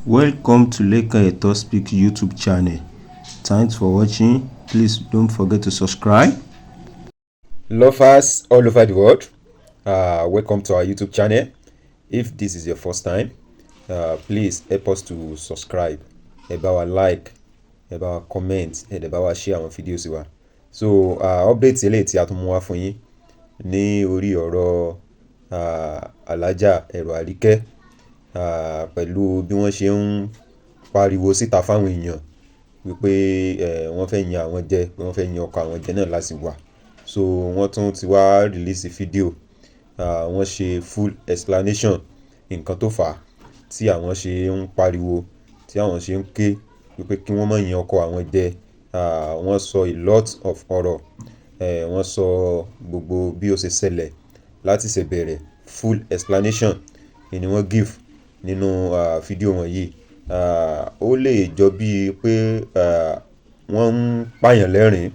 Welcome to Leka Eto Speak YouTube channel. Thanks for watching. Please don't forget to subscribe. Lovers all over the world, welcome to our YouTube channel. If this is your first time, please help us to subscribe, help our like, help our comment, help our share our videos. So updates eléyìí tí a tún mú wá fún yín ní orí ọ̀rọ̀ Alhaja Ẹ̀rọ Àríkẹ́ pẹ̀lú bí wọ́n ṣe ń pariwo síta fáwọn èèyàn wípé wọ́n fẹ́ yan àwọn jẹ, pé wọ́n fẹ́ yan ọkọ àwọn jẹ náà lásìkò wà. So wọ́n tún ti wá release fídíò, wọ́n ṣe full explanation nǹkan tó fà á tí àwọn ṣe ń pariwo, tí àwọn ṣe ń ké wípé kí wọ́n má yan ọkọ àwọn jẹ. Wọ́n sọ a lot of ọ̀rọ̀, wọ́n sọ gbogbo bí ó ṣe ṣẹlẹ̀ láti ṣe bẹ̀rẹ̀, full explanation ni wọ́n give nínú fídíò wọn yìí. Ó lè jọ bíi pé wọ́n ń pààyàn lẹ́rìn-ín,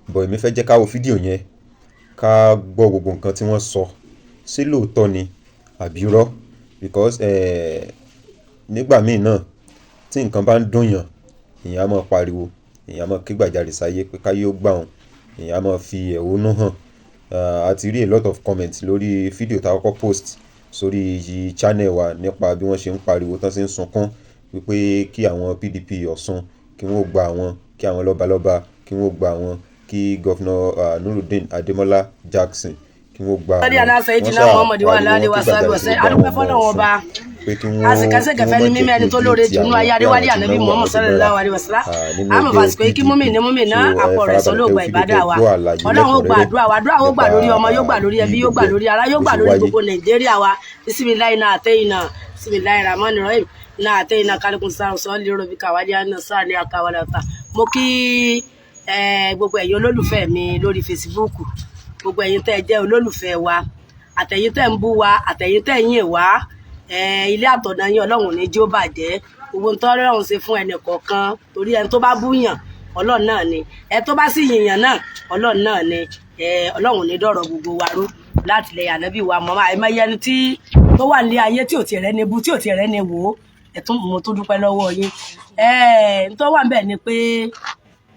but èmi fẹ́ jẹ́ ká wo fídíò yẹn ká gbọ́ gbogbo nǹkan tí wọ́n sọ, ṣé lóòótọ́ ni àbí irọ́, because nígbà míì náà tí nǹkan bá ń dùn yàn, èèyàn á máa pariwo, èèyàn á máa ké gbàjarè sáyé pé káyé ó gbà wọ́n, èèyàn á máa fi ẹ̀hónú hàn. A ti rí a lot of comments lórí fídíò tá a kọ́kọ́ post sórí channel wa nípa bí wọ́n ṣe ń pariwo tán ṣe ń sunkún wípé kí àwọn PDP Ọ̀ṣun kí wọ́n gba àwọn, kí àwọn lọ́balọ́ba kí wọ́n gba àwọn, kí Gọ́fúnà Nurudeen Adémọ́lá Jackson kí wọ́n gba àwọn. Wọ́n ṣàpariwo kí gbàjarè sí gbà wọ́n Ọ̀ṣun pé kí wọ́n jẹ́ kí ojú ti àwọn Adéwálé Ànábì Muhammad sallallahu alaihi wasallam àmọ́ fásitì kí múmi ní múmi náà àpọ̀ rẹ̀ sọ́lọ́gbà ìbádà wa. Ọlọ́run ó gba àdúrà wa, àdúrà ó gbà lórí ọmọ, yóò gbà lórí ẹbí, yóò gbà lórí ará, yóò gbà lórí gbogbo Nàìjíríà wa. Bisimilayi náà àtẹ́yìnà, bisimilayi rahman rahim náà àtẹ́yìnà kálukú sáà sọ́ọ́ lè rọ̀bì kàwádìí àná sáà ní àkàwálà ta. Mo kí gbogbo ẹ̀yin olólùfẹ́ mi lórí Facebook, gbogbo ẹ̀yin tẹ́ ẹ jẹ́ olólùfẹ́ wa, àtẹ̀yin tẹ́ ń bú wa, àtẹ̀yin tẹ́ ń yìn wá, ilé àtọ̀nà yín Ọlọ́run ní jí ó bàjẹ́. Gbogbo ń tọ́rọ̀ ọ̀hún ṣe fún ẹnì kọ̀ọ̀kan, torí ẹni tó bá búyàn Ọlọ́run náà ni, ẹni tó bá sì yìnyàn náà Ọlọ́run náà ni. Ọlọ́run ní dọ̀rọ̀ gbogbo wa rú láti lè Ànábì wa mọ́ àìmọye ẹni tí tó wà ní ayé tí ò tiẹ̀ rẹ́ni bú, tí ò tiẹ̀ rẹ́ni wò ó, mo tó dúpẹ́ lọ́wọ́ yín. Tó wà ń bẹ̀ ni pé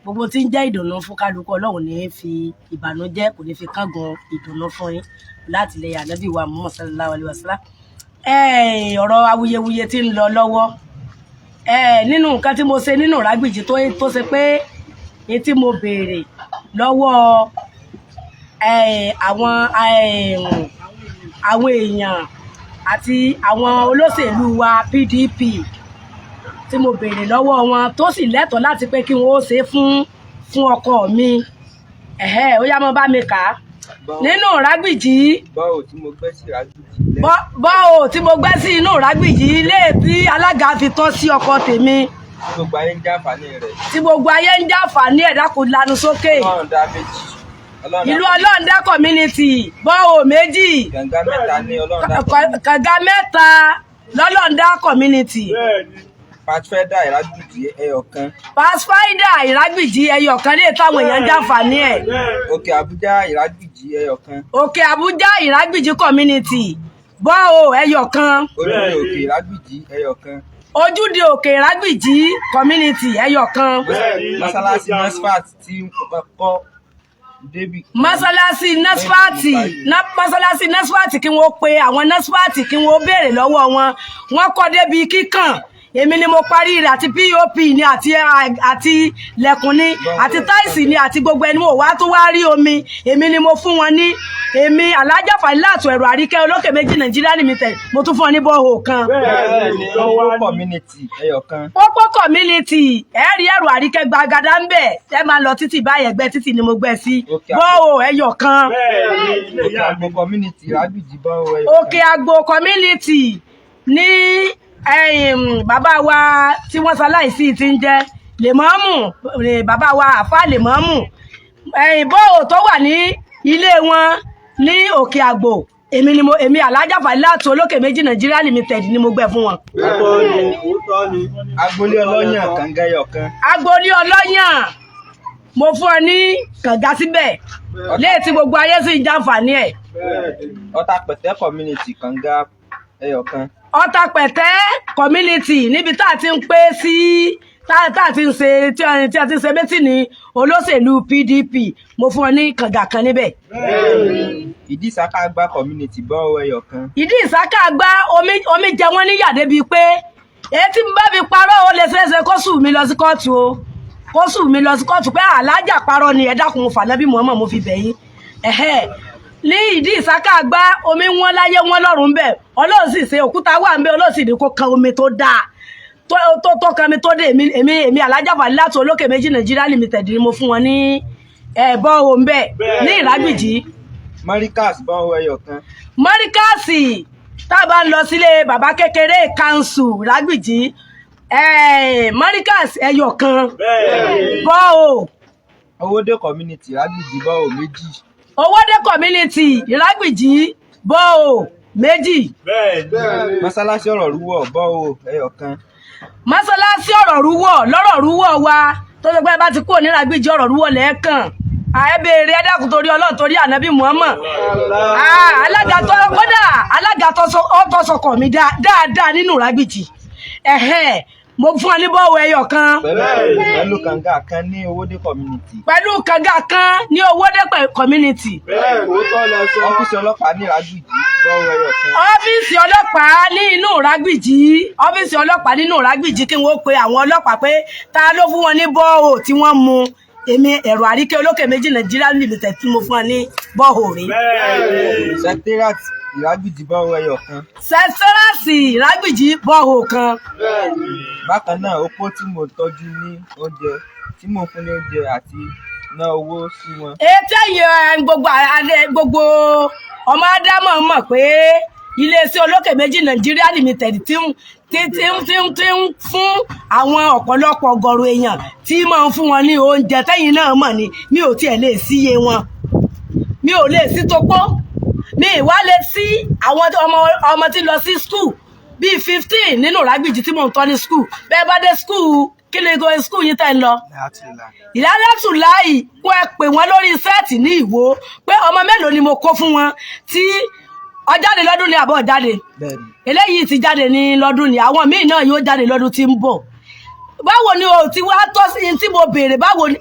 gbogbo tí ń jẹ́ ìdùnnú fún kálukú Ọlọ́run ní fi ìbànújẹ́, kò ní fi kángun ìdùnnú fún yín láti lè Ànábì wa Muhammad sallallahu alaihi wasallam. Ọ̀rọ̀ awuyewuye tí ń lọ lọ́wọ́ nínú nǹkan tí mo ṣe nínú Ìrágbìjí tó ṣe pé ní tí mo béèrè lọ́wọ́ àwọn èèyàn àti àwọn olóṣèlú wa PDP tí mo béèrè lọ́wọ́ wọn tó sì lẹ́tọ̀ọ́ láti pé kí wọ́n ó ṣe fún ọkọ mi, ó yá mọ́ bá mi kà á nínú Ìrágbìjí. Báwo tí mo gbẹ́ sí Ìrágbìjí. Báwo tí mo gbẹ́ sí inú Ìrágbìjí ilé tí alága fi tọ́ sí ọkọ tèmi. Tí gbogbo ayé ń jàǹfààní rẹ̀. Tí gbogbo ayé ń jàǹfààní ẹ̀, dákun lanu sókè. Ọlọ́run dá méjì. Ìlú Ọlọ́run dá community, bọ́ọ̀ méjì. Kànga mẹ́ta ní Ọlọ́run dá. Kànga mẹ́ta lọ́lọ́run dá community. Pathfinder Ìrágbìjí ẹyọ̀kan. Pathfinder Ìrágbìjí ẹyọ̀kan lè táwọn èèyàn ń jàǹfààní ẹ̀. Òkè Àbújá Ìrágbìjí ẹyọ̀kan. Òkè Àbújá Ìrágbìjí community, bọ́ọ̀ ẹyọ̀kan. Ojúde Òkè Ìrágbìjí ẹyọ̀kan. Ojúde Òkè Ìrágbìjí community ẹyọ̀kan. Mọ́sálásí Nasfat tí kọ́ débì. Mọ́sálásí Nasfat kí wọ́n pe àwọn Nasfat kí wọ́n béèrè lọ́wọ́ wọn, wọ́n kọ́ débi kíkàn. Èmi ni mo parí rẹ̀, àti POP ni àti lẹ̀kùn ni àti táìsì ni àti gbogbo ẹni mo wá tó wá rí omi, èmi ni mo fún wọn ní. Èmi Alhaja Falilat Ẹ̀rọ Àríkẹ́ olókè méjì Nigeria Limited, mo tún fún wọn ní bọ́ọ̀hù kan. Bẹ́ẹ̀ni, Pópó community ẹyọ̀kan. Pópó community ẹ̀rí Ẹ̀rọ Àríkẹ́ gbàgádà ń bẹ̀, ẹ máa lọ títì báyẹn, ẹgbẹ́ títì ni mo gbẹ́ sí, bọ́ọ̀hù ẹyọ̀kan. Òkè Àgbò community Ìrágbìjí bọ́ọ̀hù ẹyọ̀kan. Òkè Àgbò community ní bàbá wa tí wọ́n ṣaláìsí tí ń jẹ́ Lèmọ́mù, bàbá wa àfá Lèmọ́mù, bọ́ọ̀ tó wà ní ilé wọn ní Òkè Àgbò, èmi Alhaja Falilat olókè méjì Nigeria Limited ni mo gbẹ́ fún wọn. Agboolé Ọlọ́yàn kànga ẹyọ̀kan. Agboolé Ọlọ́yàn mo fún ọ ní kànga síbẹ̀ léètí gbogbo ayé sì ń jàǹfààní ẹ̀. Ọ̀tàpẹ̀tẹ̀ community kànga ẹyọ̀kan. Ọ̀tàpẹ̀tẹ̀ community níbi tá a ti ń pé sí tá a ti ń ṣe tí a ti ń ṣe méjì ní olóṣèlú PDP mo fún ọ ní kànga kan níbẹ̀. Ìdí Ìsáká Àgbá community bọ́ ẹyọ kan. Ìdí Ìsáká Àgbá omi jẹ wọ́n níyà débi pé etí ń bá fi parọ́ ó lè ṣeéṣe kó sùn mí lọ sí kóòtù o kó sùn mí lọ sí kóòtù pé alájà parọ́ ni ẹ dákun mo fànábì Muhammad mo fi bẹ̀yìn ní Ìdí Ìsáká Àgbá omi wọn láyé wọn lọ́run bẹ́ẹ̀ Ọlọ́run sì ṣe òkúta wà ń bẹ Ọlọ́run sì ní kó kan omi tó dáa tó kan mi tó dé èmi alájà Fàlílátù Olókè Méjì Nigeria Limited ni mo fún wọn ní ẹ̀bọ́ òun bẹ́ẹ̀ ní Ìrágbìjí. Marikasi bọ́ ẹyọ kan. Marikasi tá a bá ń lọ sílé bàbá kékeré kanṣu Ìrágbìjí Marikasi ẹyọ kan bọ́ o. Owódé community Ìrágbìjí bọ́ o méjì. Owódé community Ìrágbìjí bọ́ o méjì. Mọ́sálásí ọ̀rọ̀ rúwọ̀ bọ́ o ẹyọ kan. Mọ́sálásí ọ̀rọ̀ rúwọ̀ lọ́rọ̀ rúwọ̀ wa tó ṣe pé bá ti kúrò ní Ìrágbìjí ọ̀rọ̀ rúwọ̀ lẹ́ẹ̀kan àẹ́bẹ̀rẹ̀ ẹ̀dàkùn torí Ọlọ́run torí ànábì Muhammad alága tó kódà alága tó sọkọ̀ mi dáadáa nínú Ìrágbìjí mo fún ọ ní bọ́ọ̀wù ẹyọ kan. Pẹ̀lú kànga kan ní Owódé community. Pẹ̀lú kànga kan ní Owódé community. Ọ́fíìsì ọlọ́pàá ní Ìrágbìjí bọ́ọ̀wù ẹyọ kan. Ọ́fíìsì ọlọ́pàá ní inú Ìrágbìjí ọ́fíìsì ọlọ́pàá nínú Ìrágbìjí kí wọ́n pe àwọn ọlọ́pàá pé ta ló fún wọn ní bọ́ọ̀wù tí wọ́n mu èmi ẹ̀rọ Àríkẹ́ Olókè Méjì Nigeria Limited tí mo fún ọ ní bọ́ọ̀wù rí. Secretariat Ìrágbìjí bọ́ọ̀wù ẹyọ kan. Secretariat Ìrágbìjí bọ́ọ̀wù kan. Bákan náà opó tí mo tọ́jú ní oúnjẹ tí mo fún ní oúnjẹ àti ná owó sí wọn. Ètò yẹn gbogbo ọmọ Ádámọ̀ mọ̀ pé iléeṣẹ́ Olókè Méjì Nigeria Limited tí ń fún àwọn ọ̀pọ̀lọpọ̀ ọgọ́rùn èèyàn tí máa ń fún wọn ní oúnjẹ tẹ́yìn náà mọ̀ ni mi ò tiẹ̀ lè síye wọn mi ò lè sí topó mi ìwá lè sí àwọn ọmọ tí lọ sí school bíi 15 nínú Ìrágbìjí tí mò ń tọ́ ní school bẹ́ẹ̀ bá dé school kí lè go school yín tẹ́ ń lọ. Ìlálẹ́tù láì wọ́n pè wọ́n lórí sẹ́ẹ̀tì ní Ìwó pé ọmọ mélòó ni mo kó fún wọn tí ọjáde lọ́dún ni àbọ̀ jáde eléyìí ti jáde ní lọ́dún ni àwọn míì náà yóò jáde lọ́dún tí ń bọ̀. Báwo ni o ti wá tọ́ sí tí mo béèrè báwo ni ẹ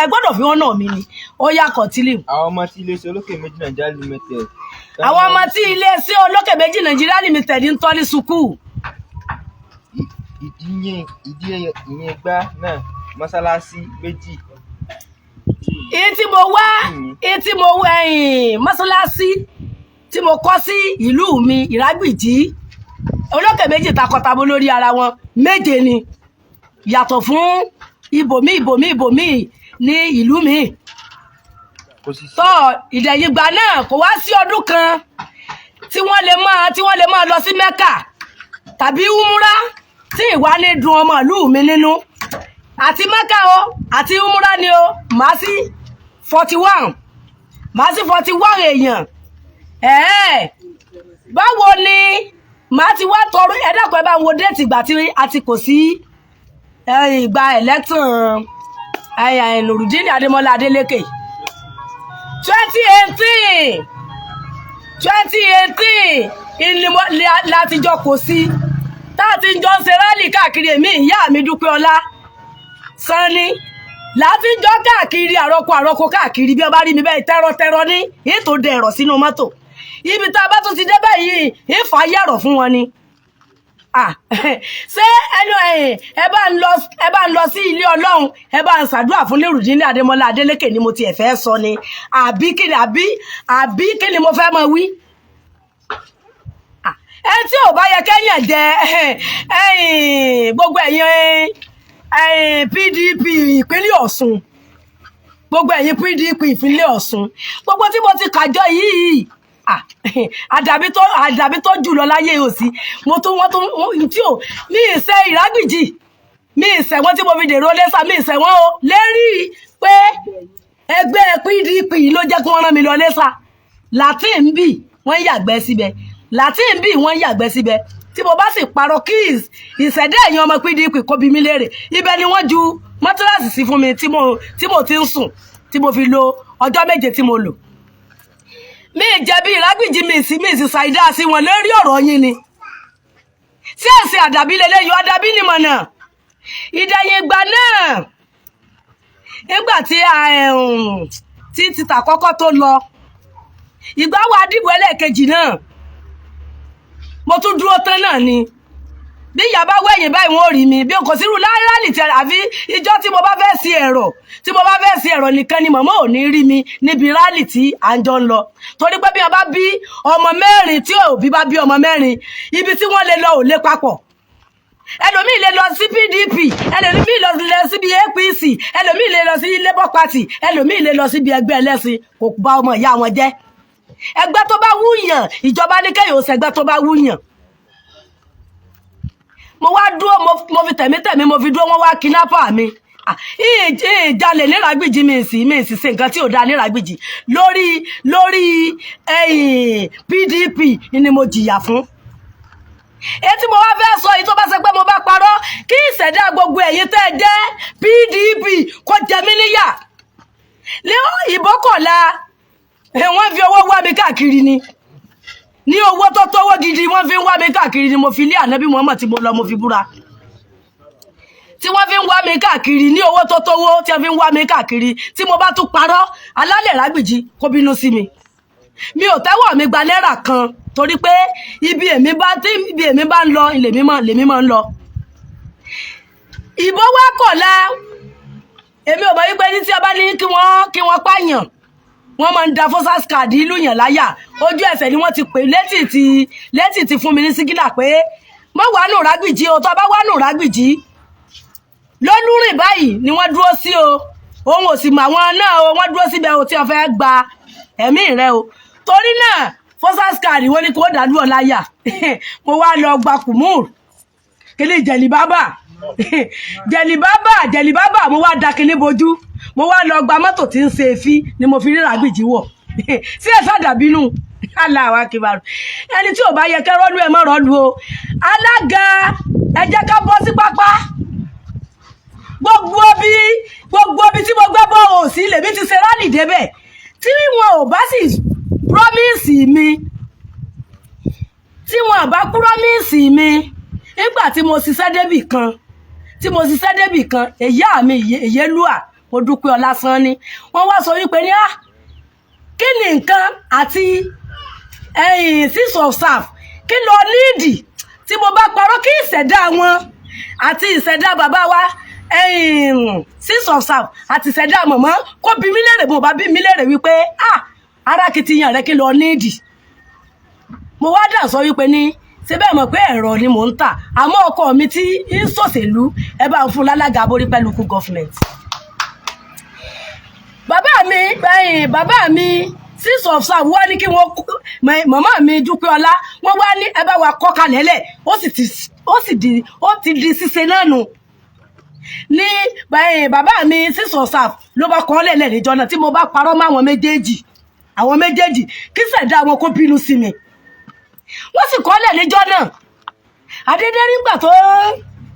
gbọ́dọ̀ fi wọ́n náà mi ni ó yá kọ̀tílì. Àwọn ọmọ tí iléeṣẹ́ Olókè Méjì Nigeria Limited. Àwọn ọmọ tí iléeṣẹ́ Olókè Méjì Nigeria Limited ń tọ́ ní sukùú. Ìdí ìyẹn gbá náà mọ́sálásí méjì. Tí mo wá mọ́sálásí tí mo kọ́ sí ìlú mi Ìrágbìjí Olókè Méjì takọtabo lórí ara wọn méje ni yàtọ̀ fún ibòmí ní ìlú mi. Tọ́ ìdẹ̀yìngbà náà kò wá sí ọdún kan tí wọ́n lè máa lọ sí Mẹ́kà tàbí Umura tí ìwà ní dùn ọmọ ìlú mi nínú àti Mẹ́kà o àti Umura ni o màá sí 41 èèyàn báwo ni màá ti wá tọrọ ẹ̀dàkọ̀ ẹ bá wo déètì ìgbà tí a ti kò sí ìgbà election Nurudeen Adémọ́lá Adélékè 2018 láti jọ kò sí táàtí jọ ń ṣe rálì káàkiri èmi ìyá mi Dúpẹ́ Ọlá Sanni láti jọ káàkiri àrọkọ káàkiri bí ọba rí mi bẹ́ẹ̀ tẹ́rọ ní ètò dẹ̀rọ̀ sínú mọ́tò ibi tá a bá tún ti dé báyìí ìfà yẹ̀rọ̀ fún wọn ni. Ṣé ẹ bá ń lọ sí ilé Ọlọ́run ẹ bá ń ṣàdúrà fún Nurudeen Adémọ́lá Adélékè ni mo tiẹ̀ fẹ́ sọ ni àbí kí ni mo fẹ́ mọ wí. Ẹ tí ò bá yẹ kẹ́yìn jẹ gbogbo ẹ̀yin PDP ìpínlẹ̀ Ọ̀ṣun gbogbo ẹ̀yin PDP ìpínlẹ̀ Ọ̀ṣun gbogbo tí mo ti kàjọ yìí àdàbí tó jùlọ láyé òsì mo tún wọ́n tí ò ní ìṣe Ìrágbìjí ní ìṣe wọn tí mo fi dèrò lẹ́sà ní ìṣe wọn o lérí pé ẹgbẹ́ PDP ló jẹ́ kí wọ́n rán mi lọ lẹ́sà Latin bí wọ́n yàgbẹ́ síbẹ̀ tí mo bá sì parọ́ kí ìṣẹ̀dá ẹ̀yin ọmọ PDP kó bí mi léèrè ibẹ̀ ni wọ́n ju mọ́tírasì sí fún mi tí mo ti ń sùn tí mo fi lo ọjọ́ méje tí mo lò. mi jẹ̀bi Ìrágbìjí mi sì ṣàìdá sí wọn lórí ọ̀rọ̀ yín ni sí ẹ̀sìn àdàbí lélẹ́yìn àdàbí ni mọ̀nà ìdẹ̀yìn ìgbà náà nígbà tí títà kọ́kọ́ tó lọ ìgbà wà dìbò ẹlẹ́ẹ̀kejì náà mo tún dúró tán náà ni bí ìyá bá wẹ̀yìn báyìí wọ́n rí mi bí kò sírú láìláìlì tí àfi ìjọ tí mo bá fẹ́ sí ẹ̀rọ nìkan ni màmá ò ní rí mi níbi rálì tí à ń jọ ń lọ torí pé bí wọ́n bá bí ọmọ mẹ́rin tí òbí bá bí ọmọ mẹ́rin ibi tí wọ́n lè lọ ò lè papọ̀ ẹlòmíì lè lọ sí PDP ẹlòmíì lè lọ síbi APC ẹlòmíì lè lọ sí Labour Party ẹlòmíì lè lọ síbi ẹgbẹ́ ẹlẹ́sìn kò bá ọmọ ìyá wọn jẹ́ ẹgbẹ́ tó bá wúyàn ìjọba ní kẹ́yìn ó ṣẹgbẹ́ tó bá wúyàn mo wá dúró mo fi tẹ̀mítẹ̀mí mo fi dúró wọ́n wá kidnapper mi ìjalè ní Ìrágbìjí mi sì ṣe nǹkan tí ò dáa ní Ìrágbìjí lórí PDP ni mo jìyà fún etí mo wá fẹ́ sọ yìí tó bá ṣe pé mo bá parọ́ kí ìṣẹ̀dá gbogbo ẹ̀yin tẹ́ jẹ́ PDP kó jẹ mí níyà ní ìbọ́kọ̀lá wọ́n fi owó wá mi káàkiri ni ní owó tó tówó gidi wọ́n fi ń wá mi káàkiri ni mo fi lé ànábì Muhammad tí mo lọ mo fi búra tí wọ́n fi ń wá mi káàkiri ní owó tó tówó tí wọ́n fi ń wá mi káàkiri tí mo bá tún parọ́ alálẹ̀ Ìrágbìjí kó bínú sí mi mi ò tẹ́wọ̀ mi gba náírà kan torí pé ibi èmi bá ń lọ lèmi máa ń lọ ìbò wá kọ̀la èmi ò bá wípé ní tí a bá ní kí wọ́n pààyàn wọ́n máa ń da fosas card ìlú yàn láyà ojú ẹsẹ̀ ni wọ́n ti pè létí ti fún mi ní sígílà pé mọ́ wà nù Ìrágbìjí o tó bá wà nù Ìrágbìjí lólúrìn báyìí ni wọ́n dúró sí o òun ò sì mọ àwọn náà o wọ́n dúró síbẹ̀ o tí wọ́n fẹ́ gba ẹ̀mí rẹ o torí náà fosas card wọ́n ní kó dàlú ọ láyà mo wá lọ gba kùmùr kíní jẹ̀lìbábà mo wá da kíní bojú mo wá lọ gba mọ́tò tí ń ṣe èéfín ni mo fi rí Ìrágbìjí wọ̀ sí ẹ̀fẹ́ dàbínú aláwa kìbàrù ẹni tí ò bá yẹ kẹ́ rọ́lú ẹ̀ mọ́ rọ́lú o alága ẹ jẹ́ ká bọ́ sí pápá gbogbo bí tí mo gbẹ́ bọ́ ò sí lèmi ti ṣe rálì débẹ̀ tí wọn ò bá sì promise mi tí wọn bá promise mi nígbà tí mo ṣiṣẹ́ débì kan ìyá mi Ìyélúà mo dúpẹ́ Ọlásán ni wọ́n wá sọ wípé ní kí ni nǹkan àti six of staff kí lọ níìdì tí mo bá parọ́ kí ìṣẹ̀dá wọn àti ìṣẹ̀dá bàbá wa six of staff àti ìṣẹ̀dá mọ̀mọ́ kó bí mi lérè mo bá bí mi lérè wípé ara kìtìyàn rẹ kí lọ níìdì mo wá dà sọ wípé ní ṣe bẹ́ẹ̀ mọ̀ pé ẹ̀rọ ni mò ń tà àmọ́ ọkọ mi tí ń ṣòṣèlú ẹ bá ń fún lálága aborí pẹ̀lú kú gọ́fìmẹ̀ntì bàbá mi six of staff wọ́n ní kí wọ́n màmá mi Dúpẹ́ Ọlá wọ́n wá ní ẹ bá wa kọ́ kalẹ̀ lẹ̀ ó ti di ṣíṣe náà nù ní bàbá mi six of staff ló bá kọ́ lẹ̀ níjọ́ náà tí mo bá parọ́ mọ́ àwọn méjèèjì kí ṣẹ̀dá wọn kó bínú sí mi wọ́n sì kọ́ lẹ̀ níjọ́ náà àdédé nígbà tó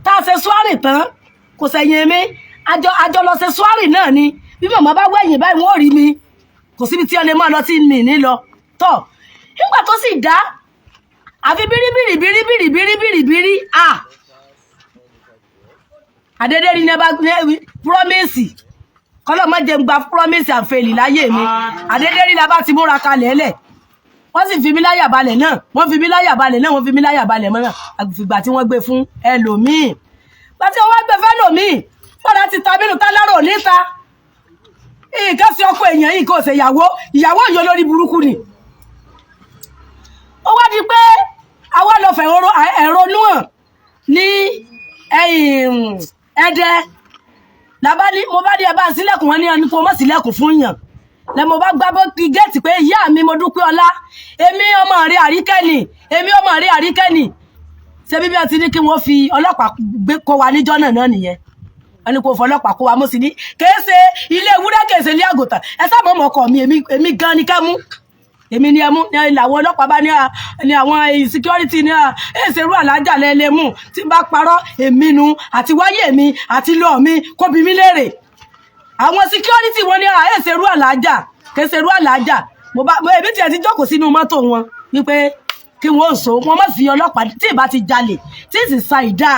tá a ṣe sùárì tán kò sẹ́yìn mi àjọ lọ ṣe sùárì náà ni bí màmá bá wẹ̀yìn báyìí wọ́n rí mi kò síbi tí ọlẹ́ máa lọ tí mi ní lọ tọ̀ nígbà tó sì dá àfi bíríbírí àdédé rí nẹ́bà promise kọ́lọ̀ má jẹ́ ń gba promise and fail láyé mi àdédé rí labá ti múra kalẹ̀ lẹ̀ wọ́n sì fi mí láyà balẹ̀ náà wọ́n fi mí láyà balẹ̀ mọ́nà àgbìgbà tí wọ́n gbé fún ẹlòmíì gbà tí wọ́n gbé fẹ́ lòmíì padà ti ta mínú tá lárò níta nǹkan sí ọkọ èèyàn yìí kò ṣe ìyàwó yìí olórí burúkú ni ó wá di pé àwa lọ fẹ̀ ẹ̀rọ níwọ̀n ní Ẹdẹ mo bá ní ẹ bá sílẹ̀kùn wọn ní ẹni kó mọ̀ sílẹ̀kùn fún yàn lẹ́mo bá gbá géètì pé ìyá mi mo Dúpẹ́ Ọlá èmi ọmọ rẹ̀ àríkẹ́ni ṣe bíbí àti ní kí wọ́n fi ọlọ́pàá kó wa níjọ́ náà nìyẹn ẹni kò fọlọ́pàá kó wa mo sì ní kéèsè ilé ewúrẹ́ kéèsè ilé àgùntàn ẹ sábà mọ̀ ọkọ mi èmi gan ni kẹ́ mú èmi ni ẹ mú ní àwọn ọlọ́pàá bá ní àwọn security ní èsèrú àlájà lẹ́lẹ́ mú tí bá parọ́ èmi nu àti wáyé mi àti lọ mi kó bí mi léèrè àwọn security wọn ní èsèrú àlájà kéèsèrú àlájà mo èmi tí ẹ ti jókòó sínú mọ́tò wọn wípé kí wọ́n so wọ́n má fi ọlọ́pàá tí ìbá ti jalè tí sì sa ìdá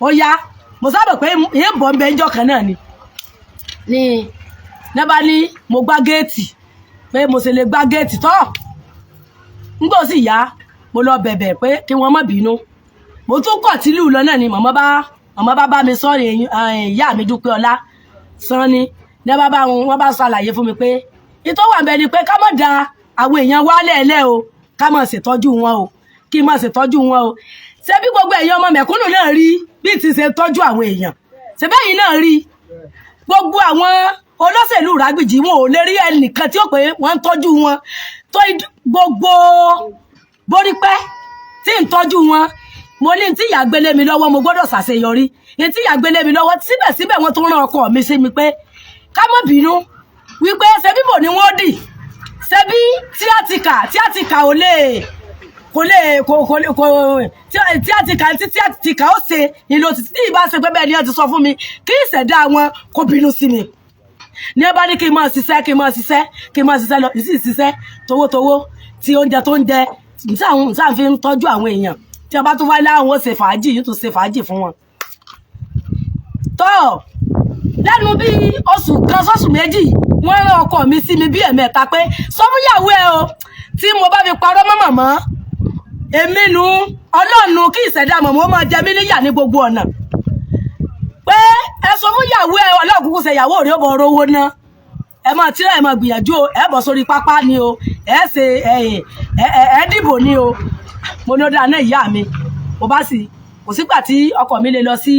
ó yá mo sábà pé èyí bọ̀ ń bẹ ńjọ́ kan náà ni nẹ́bà ní mo gbá géètì pé mo ṣe lè gbá géètì tọ́ nígbà sì yá mo lọ bẹ̀bẹ̀ pé kí wọ́n má bínú mo tún kọ̀ tí lù lọ náà ni màmá bá mi sọ ìyá mi Dúpẹ́ Ọlá Sanni nẹ́bà bá wọn bá ṣàlàyé fún mi pé ìtọ́ wà bẹ́ẹ̀ ni pé ká má da àwọn èèyàn wá lẹ́ẹ̀lẹ́ o ká má ṣètọ́jú wọn o kí má ṣètọ́jú wọn o ṣé bí gbogbo èèyàn ọmọ mẹ̀kúnnù náà rí bí ti ṣe tọ́jú àwọn èèyàn ṣé bẹ́yìn náà rí gbogbo àwọn olóṣèlú Ìrágbìjí wọn ò lè rí ẹnìkan tí ó pé wọ́n ń tọ́jú wọn tó gbogbo Borípẹ́ tí ń tọ́jú wọn mo ní tí ìyá gbélé mi lọ́wọ́ mo gbọ́dọ̀ ṣàṣeyọrí ní tí ìyá gbélé mi lọ́wọ́ síbẹ̀síbẹ̀ wọ́n tó rán ọkọ mi sí mi pé ká má bínú wípé ṣe bíbò ni wọ́n dì ṣe bí tíátìkà ò lè tíátìkà ó ṣe ìlò tí ìbá ṣe pé bẹ́ẹ̀ ni ẹ ti sọ fún mi kí ìṣẹ̀dá wọn kó bínú sí mi ní ẹ bá ní kí n máa ṣiṣẹ́ lọ sí ìṣiṣẹ́ towótowó tí oúnjẹ tó ń jẹ sáà fi ń tọ́jú àwọn èèyàn tí a bá tún wáyé láwọn ó ṣe fàájì yóò tún ṣe fàájì fún wọn. tọ́ lẹ́nu bí oṣù kan sọ́sù méjì wọ́n rán ọkọ mi sí mi bí ẹ̀mẹ́ta pé sọ fún ìyàwó ẹ o tí mo bá fi parọ́ mọ́ màmá èmi nu ọlọ́run kí ìṣẹ̀dá màmá ó máa jẹ mí níyà ní gbogbo ọ̀nà pé ẹ sọ fún ìyàwó ẹ ọlọ́run kúkú ṣe ìyàwó rẹ ó bọ̀ rówó ná ẹ máa tíra ẹ máa gbìyànjú o ẹ bọ̀ sórí pápá ni o ẹ ṣe ẹ dìbò ni o mo ní ó dáa náà ìyá mi mo bá sì kò sígbà tí ọkọ mi lè lọ sí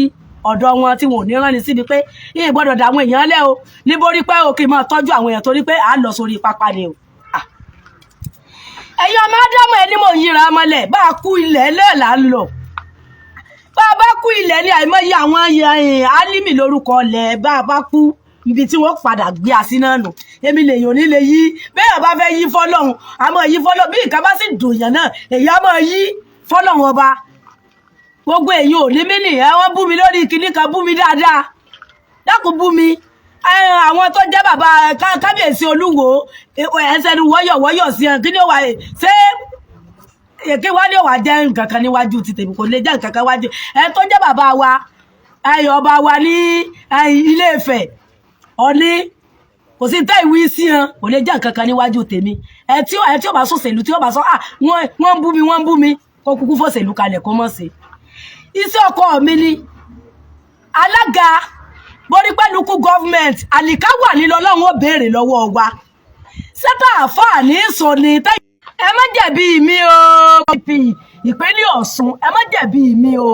ọ̀dọ̀ wọn tí wọn ò ní rán ni síbi pé yìí gbọ́dọ̀ dà àwọn èèyàn lẹ́ o ní Borípẹ́ o kì í máa tọ́jú àwọn èèyàn torí pé à ń lọ sórí pápá ni o. ẹ̀yin ọmọ ádámù ẹni mò ń yíra mọ́lẹ̀ bá a kú ilẹ̀ lẹ́ẹ̀lá ń lọ bá a bá kú ilẹ̀ ní àìmọye àwọn álímì lórúkọ ọlẹ̀ bá a bá kú ibi tí wọ́n padà gbé àsínà nù èmi lèèyàn nílé yí bẹ́ẹ̀ bá fẹ́ yí fọ́lọ́hun àmọ́ yí fọ́lọ́hun bí nǹkan bá sì dùnyàn náà èyí á máa yí fọ́lọ́hun ọba gbogbo èyàn ò ní mí nìyẹn wọ́n bú mi lórí kinní kan bú mi dáadáa dákun bú mi àwọn tó jẹ́ bàbá kábíyèsí Olúwo ẹsẹ̀nu wọ́yọ̀ sí ẹ̀ kí ni ó wà ṣé èké wá ní ó wà jẹ́ nǹkan kan níwájú ti tèmi kò lè jẹ́ nǹkan kan wájú ẹ tó jẹ́ bàbá wa ọba wa ní Ilé Ifẹ̀ Ọ̀ní kò sí tẹ́ ìwí sí ẹ̀ kò lè jẹ́ nǹkan kan níwájú tèmi ẹ tí ó bá sọ̀sẹ̀lú tí ó bá sọ wọ́n ń bú mi kó kúkú fọ̀sẹ̀lú kalẹ̀ kó mọ̀ sí iṣẹ́ ọkọ mi ni alága Borípẹ́ local government àlìká wà nílò Ọlọ́run ó béèrè lọ́wọ́ wa sẹ́tà àfáà ní sọ ni ẹ má jẹ̀bi mi o ìpínlẹ̀ Ọ̀ṣun ẹ má jẹ̀bi mi o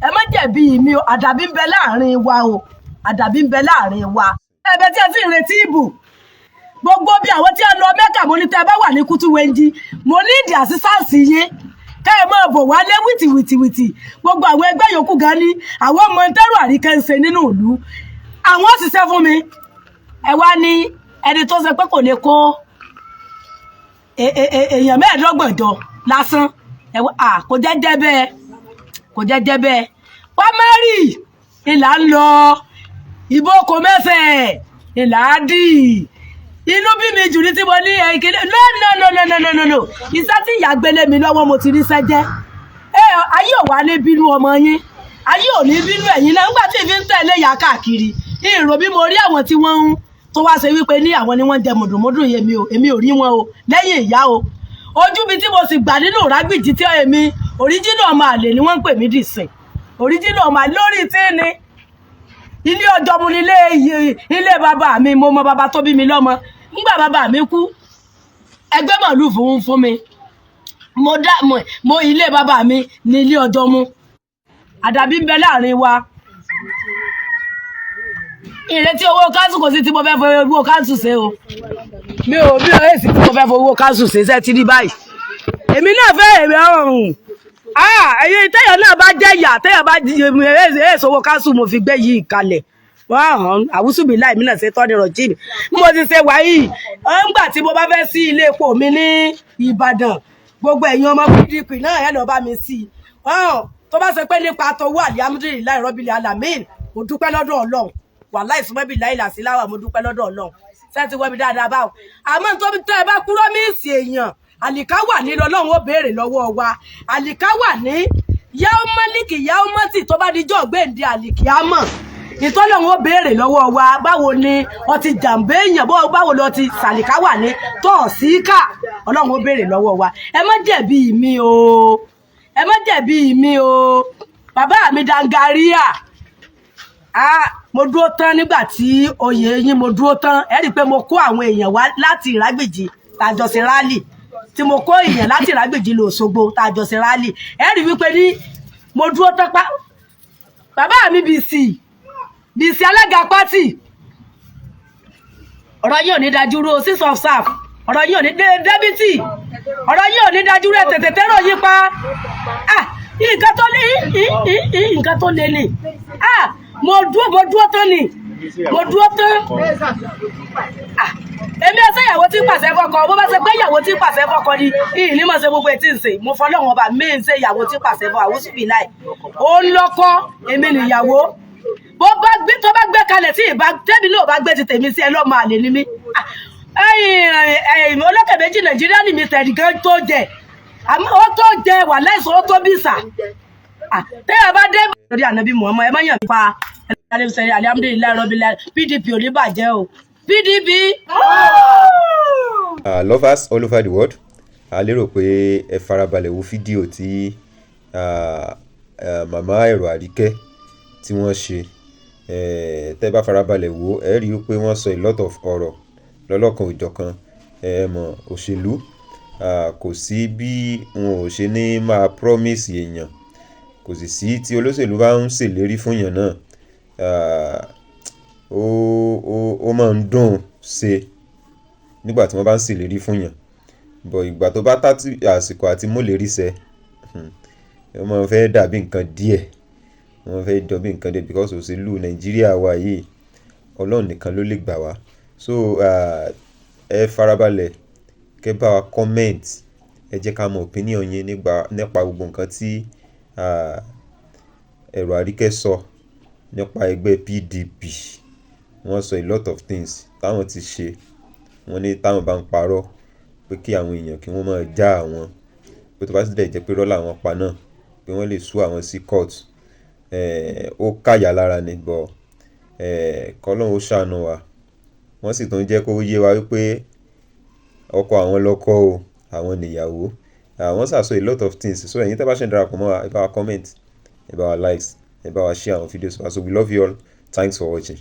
ẹ má jẹ̀bi mi o àdàbí ń bẹ láàrin wa o àdàbí ń bẹ láàrin wa ẹ̀bẹ̀ tí a ti ń retí ìbò gbogbo bí àwọn tí a lọ Mẹ́kà mo ní tẹ́ bá wà ní Kútúwéńjì mo ní ìdí àṣìṣàṣì yín ká ẹ máa bọ̀ wálé wìtìwìtìwìtì gbogbo àwọn ẹgbẹ́ yòókù gan ni àwọn ọmọ tẹ́rù àríkẹ́ ń ṣe nínú ìlú àwọn ṣiṣẹ́ fún mi ẹ wá ní ẹni tó ṣe pé kò lè kó èèyàn mẹ́ẹ̀ẹ́dọ́gbọ̀n jọ lásán kò jẹ́jẹ́ bẹ́ẹ̀ pámárì ìlà ń lọ ìbò kò mẹ́fẹ̀ẹ́ ìlà á dì inú bí mi jù ní tí mo ní ìkéde no iṣẹ́ tí ìyá gbélé mi lọ́wọ́ mo ti rí sẹ́jẹ́ ayé ò wá ní bínú ọmọ yín ayé ò ní bínú ẹ̀yin náà nígbà tí ìfi ń tẹ̀lé ìyá káàkiri ìrò bí mo rí àwọn tí wọ́n ń tó wá ṣe wípé ní àwọn ni wọ́n jẹ mùdùmùdù èmi ò rí wọn o lẹ́yìn ìyá o ojú mi tí mo sì gbà nínú Ìrágbìjí tí èmi òríjínà ọmọ àlè ni wọ́n ń pè mí dìsìn òríjínà ọmọ àlè lórí tí ni ilé ọjọ́ mu ní ilé bàbá mi mo mọ bàbá tó bí mi lọ́mọ nígbà bàbá mi kú ẹgbẹ́ màálù fún mi mo ilé bàbá mi ní ilé ọjọ́ mu àdàbí ń bẹ láàrin wa ìrètí owó káńsù kò sí tí mo fẹ́ fọ owó káńsù ṣe o mi ò èsì tí mo fẹ́ fọ owó káńsù ṣe ṣe ti rí báyìí èmi náà fẹ́ èmi ọ̀rùn ẹ̀yin tẹ́yọ̀ náà bá jẹ́ ìyà tẹ́yọ̀ bá èsì owó káńsù mo fi gbé yìí kalẹ̀ wọ́n hàn àwùsùbí láì mí náà ṣe tọ́ ní rọ̀jì mi mo ti ṣe wáyé ńgbà tí mo bá fẹ́ sí ilé epo mi ní Ìbàdàn gbogbo ẹ̀yin ọmọ PDP náà ẹ̀ lọ́ bá mi sí tó bá ṣe pé nípa tọwọ́ alihamudulilayi rọ́bìlì alamin mo dúpẹ́ lọ́dọ̀ Ọlọ́run wàláì súnmọ́ bí láìlà sí láwà mo dúpẹ́ lọ́dọ̀ Ọlọ́run ṣé ti wọ́ mi dáadáa báwo àmọ́ tó bí tẹ́ ẹ bá kúrò míìsì èèyàn àlìká wà ní lọ́lọ́run ó béèrè lọ́wọ́ wa àlìká wà ní yàó mọ́líkì yàó mọ́tì tó bá dijọ́ gbèǹde àlìkí àmọ́ ìtọ́lọ́run ó béèrè lọ́wọ́ wa báwo ni ọtí jàǹbé èèyàn báwo lọ ti sàlìká wà ní tọ́ọ̀síkà ọlọ́run ó béèrè lọ́wọ́ wa ẹ má jẹ̀bi mi o ẹ má jẹ̀bi mi o bàbá mi Dangaria mo dúró tán nígbà tí oyè yín mo dúró tán ẹ rí i pé mo kó àwọn èèyàn wá láti Ìrágbèjì tàjọsìn rálì tí mo kó èèyàn láti Ìrágbèjì lọ Òṣogbo tàjọsìn rálì ẹ rí wípé ní mo dúró tán pa bàbá mi BC alága pátì ọ̀rọ̀ yìí ò ní dájú ró 6 of staff ọ̀rọ̀ yìí ò ní débítì ọ̀rọ̀ yìí ò ní dájú rẹ̀ tètè tẹ́rọ yí pa nǹkan tó lé ní mo dúró tán ni mo dúró tán èmi ẹsẹ ìyàwó tí ń pàṣẹ fọ́kọ bó bá ṣe pé ìyàwó tí ń pàṣẹ fọ́kọ ni ìní mọ̀ ṣe gbogbo ètí ń ṣe mo fọlọ́wọ́n ọba mi ń ṣe ìyàwó tí ń pàṣẹ fọ́ àwùsù bí láì ó ń lọ́kọ èmi nìyàwó bó bá gbé tó bá gbé kalẹ̀ tí ìbá tẹ́mi náà bá gbé ti tèmi sí ẹ lọ́mọ àlè ni mí olókè méjì Nàìjíríà ní mi tẹ̀lé gan tó jẹ ó tó jẹ wà láìsàn ó tó bí sà tẹ́yà bá dé lórí ànábì Muhammad ẹ má yàn pa alhamdulilayi rọ́bìlá PDP ò ní bàjẹ́ o PDP. Lovers all over the world a lérò pé ẹ farabalẹ̀ wo fídíò tí màmá Ẹ̀rọ Àríkẹ́ tí wọ́n ṣe tẹ́ bá farabalẹ̀ wo ẹ rí i pé wọ́n sọ a lot of ọ̀rọ̀ lọ́lọ́kan òjọ̀kan mọ̀ òṣèlú kò sí bí wọn ò ṣe ní máa promise èèyàn kò sì sí tí olóṣèlú bá ń ṣèlérí fún yàn náà ó máa ń dùn ṣe nígbà tí wọ́n bá ń ṣèlérí fún yàn bọ̀ ìgbà tó bá tàtí àsìkò àti múlérí ṣẹ wọ́n máa fẹ́ dàbí nǹkan díẹ̀ wọ́n fẹ́ dàbí nǹkan díẹ̀ because òṣèlú Nàìjíríà wa yìí Ọlọ́run nìkan ló lè gbà wá so ẹ farabalẹ̀ kẹ́ bá wa comment ẹ jẹ́ ká mọ opinion yín nípa gbogbo nǹkan tí Ẹ̀rọ Àríkẹ́ sọ nípa ẹgbẹ́ PDP wọ́n sọ a lot of things táwọn ti ṣe wọ́n ní táwọn bá ń parọ́ pé kí àwọn èèyàn kí wọ́n máa já àwọn pé tó bá sì dẹ̀ jẹ́ pé rọ́lá àwọn pa náà pé wọ́n lè sú àwọn sí court ó káyà lára ní bọ̀ kọ́lọ́hún ó ṣàánú wa wọ́n sì tún jẹ́ kó yé wa wípé ọkọ àwọn lọ́kọ o àwọn nìyàwó wọ́n ṣàṣọ a lot of things so ẹ̀yin tẹ́ bá ṣe ń darapọ̀ mọ́ wa ẹ bá wa comment ẹ bá wa likes ẹ bá wa share àwọn videos wa so we love you all thanks for watching.